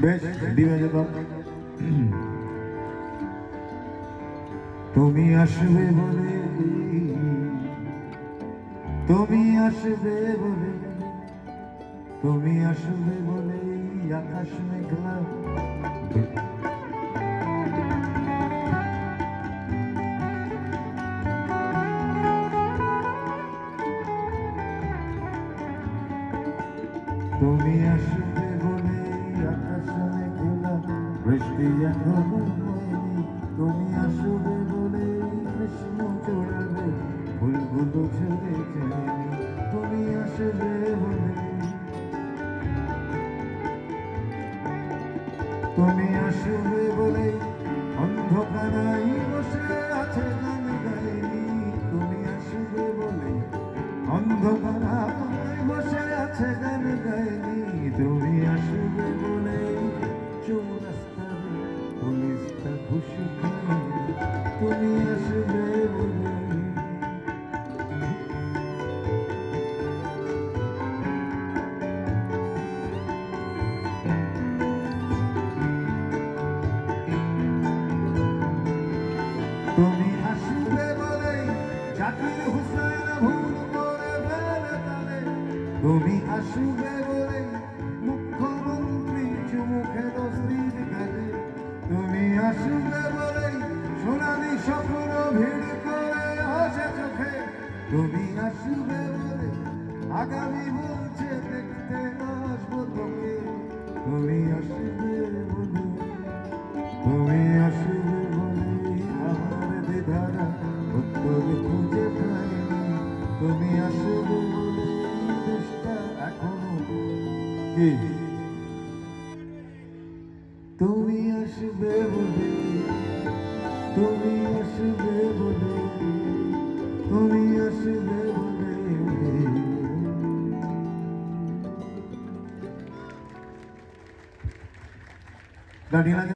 বেশ রেডি হয়ে যেতাম। তুমি আসবে বলে, তুমি আসবে বলে, তুমি আসবে বলে আকাশ মেঘলা, তুমি আসবে বলে আকাশ মেঘলা, বৃষ্টি এখনো হয়নি। তুমি আসবে বলে কৃষ্ণ চড়াবে, ফুলগুলো ঝরে যায়নি। তুমি আসবে বলে, তুমি আসবে বলে অন্ধকারাই বসে আছে গান গাইনি। তুমি আসবে বলে অন্ধকারাই বসে আছে গান গাইনি। তুমি আসবে বলে চৌরাস্তায় পুলিশটা খুশি খায়নি। তুমি আসবে বলে, তুমি আসবে বলে জাকির হুসেন ভুল করে ফেলে তালে। তুমি আসবে বলে মুখ্যমন্ত্রী চুমু খেল স্ত্রীর গালে। তুমি আসবে বলে সোনালি স্বপ্ন ভিড় করে হাসে চোখে। তুমি আসবে বলে আগামী বলছে দেখতে আসবো তোকে। তুমি আসবে বলে, তুমি আসবে বলে আমার দ্বিধারা উত্তর খুঁজে পাইনি। তুমি আসবে বলে দেশটা এখনো কি, তুমি আসবে বলে, তুমি আসবে বলে, তুমি আসবে বলে। দাঁড়িয়ে